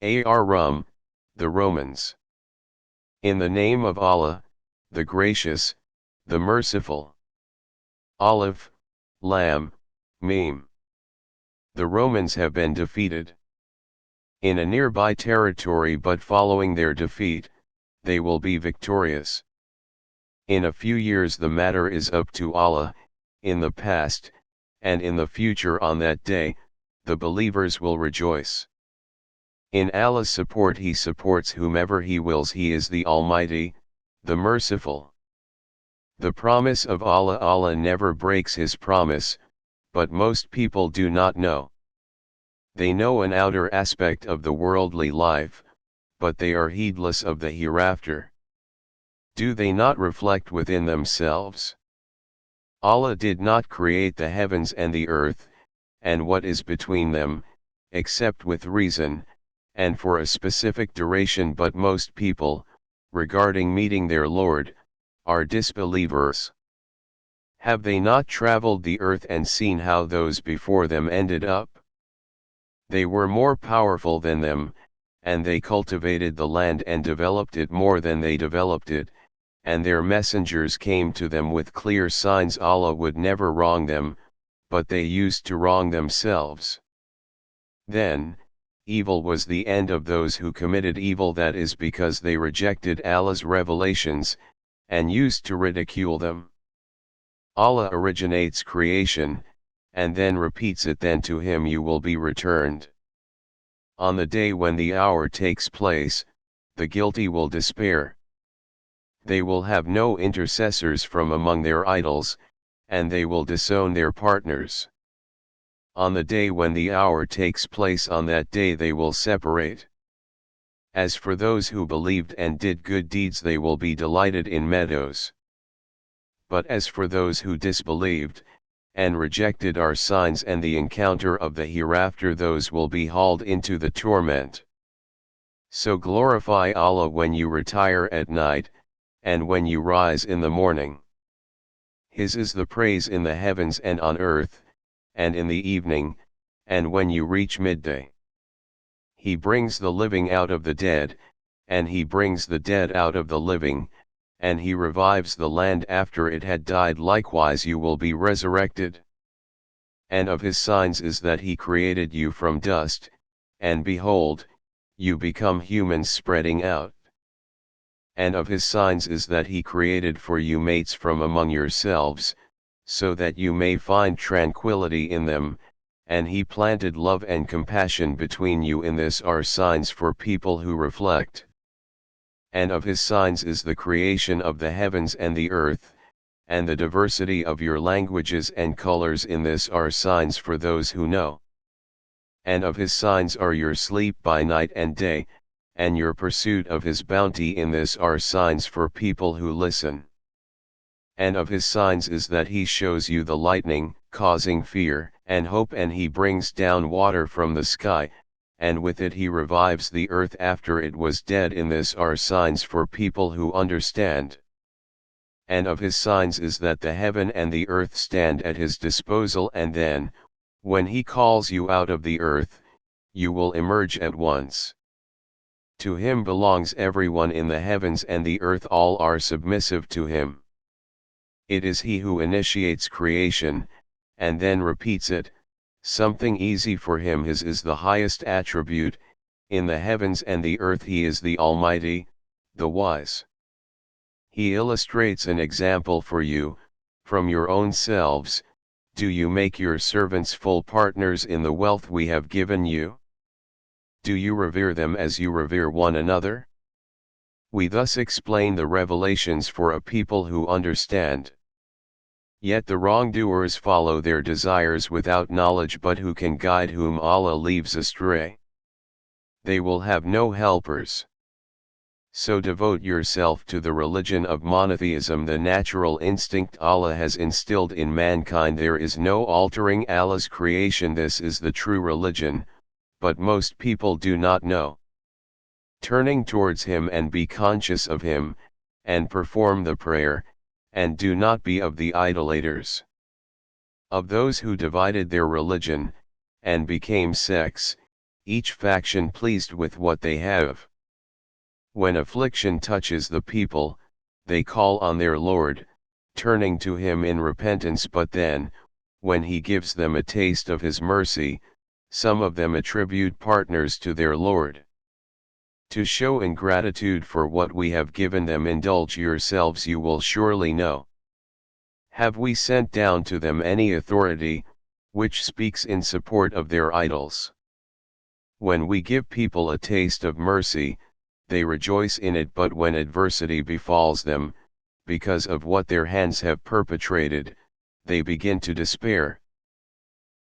Ar-Rum, the Romans. In the name of Allah, the Gracious, the Merciful. Alif, Lam, Mim. The Romans have been defeated. In a nearby territory, but following their defeat, they will be victorious. In a few years the matter is up to Allah. In the past, and in the future on that day, the believers will rejoice. In Allah's support He supports whomever He wills. He is the Almighty, the Merciful. The promise of Allah. Allah never breaks His promise, but most people do not know. They know an outer aspect of the worldly life, but they are heedless of the hereafter. Do they not reflect within themselves? Allah did not create the heavens and the earth, and what is between them, except with reason, and for a specific duration. But most people, regarding meeting their Lord, are disbelievers. Have they not traveled the earth and seen how those before them ended up? They were more powerful than them, and they cultivated the land and developed it more than they developed it, and their messengers came to them with clear signs. Allah would never wrong them, but they used to wrong themselves. Then, evil was the end of those who committed evil, that is because they rejected Allah's revelations, and used to ridicule them. Allah originates creation, and then repeats it. Then to Him you will be returned. On the day when the hour takes place, the guilty will despair. They will have no intercessors from among their idols, and they will disown their partners. On the day when the hour takes place, on that day they will separate. As for those who believed and did good deeds, they will be delighted in meadows. But as for those who disbelieved, and rejected our signs and the encounter of the hereafter, those will be hauled into the torment. So glorify Allah when you retire at night, and when you rise in the morning. His is the praise in the heavens and on earth, and in the evening, and when you reach midday. He brings the living out of the dead, and He brings the dead out of the living, and He revives the land after it had died. Likewise you will be resurrected. And of His signs is that He created you from dust, and behold, you become humans spreading out. And of His signs is that He created for you mates from among yourselves, so that you may find tranquility in them, and He planted love and compassion between you. In this are signs for people who reflect. And of His signs is the creation of the heavens and the earth, and the diversity of your languages and colors. In this are signs for those who know. And of His signs are your sleep by night and day, and your pursuit of His bounty. In this are signs for people who listen. And of His signs is that He shows you the lightning, causing fear and hope, and He brings down water from the sky, and with it He revives the earth after it was dead. In this are signs for people who understand. And of His signs is that the heaven and the earth stand at His disposal, and then, when He calls you out of the earth, you will emerge at once. To Him belongs everyone in the heavens and the earth. All are submissive to Him. It is He who initiates creation, and then repeats it. Something easy for Him. His is the highest attribute. In the heavens and the earth He is the Almighty, the Wise. He illustrates an example for you, from your own selves. Do you make your servants full partners in the wealth we have given you? Do you revere them as you revere one another? We thus explain the revelations for a people who understand. Yet the wrongdoers follow their desires without knowledge. But who can guide whom Allah leaves astray? They will have no helpers. So devote yourself to the religion of monotheism, the natural instinct Allah has instilled in mankind. There is no altering Allah's creation. This is the true religion, but most people do not know. Turning towards Him and be conscious of Him, and perform the prayer, and do not be of the idolaters. Of those who divided their religion, and became sects, each faction pleased with what they have. When affliction touches the people, they call on their Lord, turning to him in repentance, but then, when he gives them a taste of his mercy, some of them attribute partners to their Lord. To show ingratitude for what we have given them, indulge yourselves, you will surely know. Have we sent down to them any authority, which speaks in support of their idols? When we give people a taste of mercy, they rejoice in it, but when adversity befalls them, because of what their hands have perpetrated, they begin to despair.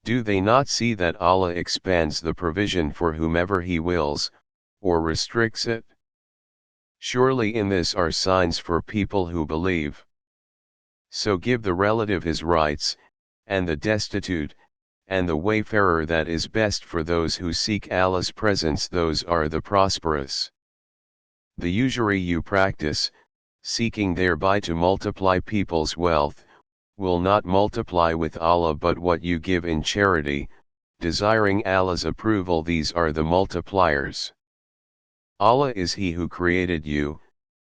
Do they not see that Allah expands the provision for whomever He wills, or restricts it? Surely in this are signs for people who believe. So give the relative his rights, and the destitute, and the wayfarer that is best for those who seek Allah's presence, those are the prosperous. The usury you practice, seeking thereby to multiply people's wealth, will not multiply with Allah, but what you give in charity, desiring Allah's approval, these are the multipliers. Allah is He who created you,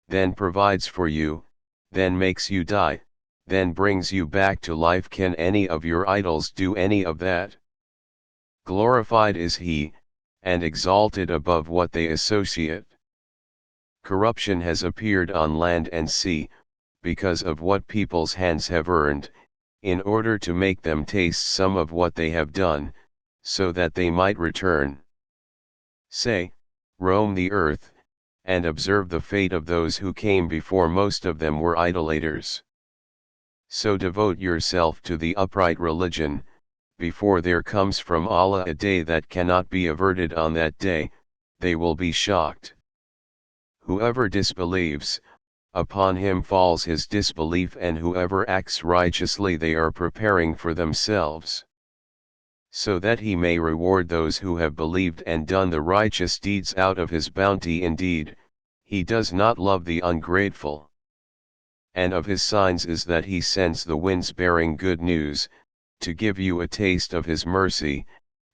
then provides for you, then makes you die, then brings you back to life. Can any of your idols do any of that? Glorified is He, and exalted above what they associate. Corruption has appeared on land and sea, because of what people's hands have earned, in order to make them taste some of what they have done, so that they might return. Say, roam the earth, and observe the fate of those who came before. Most of them were idolaters. So devote yourself to the upright religion, before there comes from Allah a day that cannot be averted. On that day, they will be shocked. Whoever disbelieves, upon him falls his disbelief, and whoever acts righteously, they are preparing for themselves, so that He may reward those who have believed and done the righteous deeds out of His bounty. Indeed, He does not love the ungrateful. And of His signs is that He sends the winds bearing good news, to give you a taste of His mercy,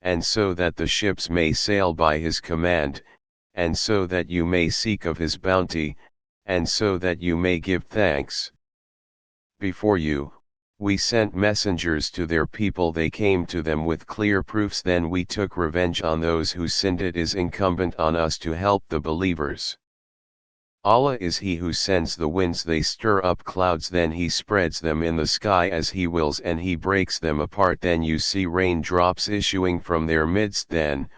and so that the ships may sail by His command, and so that you may seek of His bounty, and so that you may give thanks. Before you, we sent messengers to their people, they came to them with clear proofs, then we took revenge on those who sinned. It is incumbent on us to help the believers. Allah is He who sends the winds, they stir up clouds, then He spreads them in the sky as He wills, and He breaks them apart, then you see rain drops issuing from their midst. Then,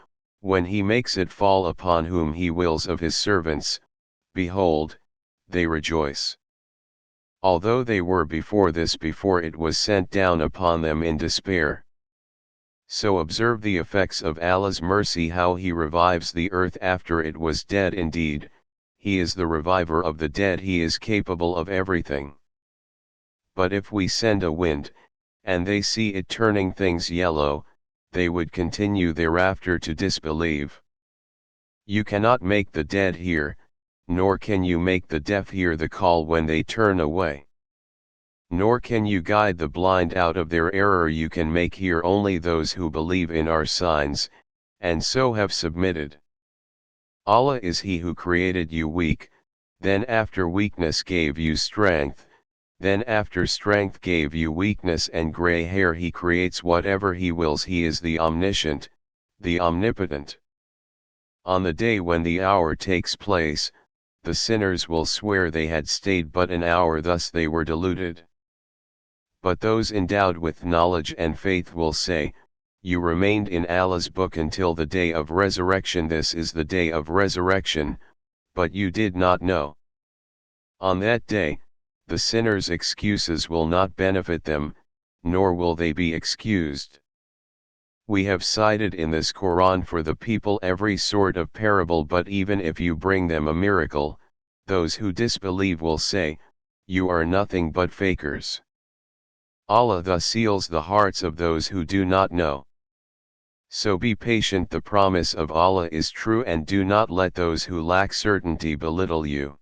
when He makes it fall upon whom He wills of His servants, behold, they rejoice. Although they were before it was sent down upon them in despair. So observe the effects of Allah's mercy, how He revives the earth after it was dead. Indeed, He is the reviver of the dead, He is capable of everything. But if we send a wind, and they see it turning things yellow, they would continue thereafter to disbelieve. You cannot make the dead hear, nor can you make the deaf hear the call when they turn away. Nor can you guide the blind out of their error. You can make hear only those who believe in our signs, and so have submitted. Allah is He who created you weak, then after weakness gave you strength, then after strength gave you weakness and gray hair. He creates whatever He wills. He is the omniscient, the omnipotent. On the day when the hour takes place, the sinners will swear they had stayed but an hour, thus they were deluded. But those endowed with knowledge and faith will say, you remained in Allah's book until the day of resurrection. This is the day of resurrection, but you did not know. On that day, the sinners' excuses will not benefit them, nor will they be excused. We have cited in this Quran for the people every sort of parable, but even if you bring them a miracle, those who disbelieve will say, you are nothing but fakers. Allah thus seals the hearts of those who do not know. So be patient, the promise of Allah is true, and do not let those who lack certainty belittle you.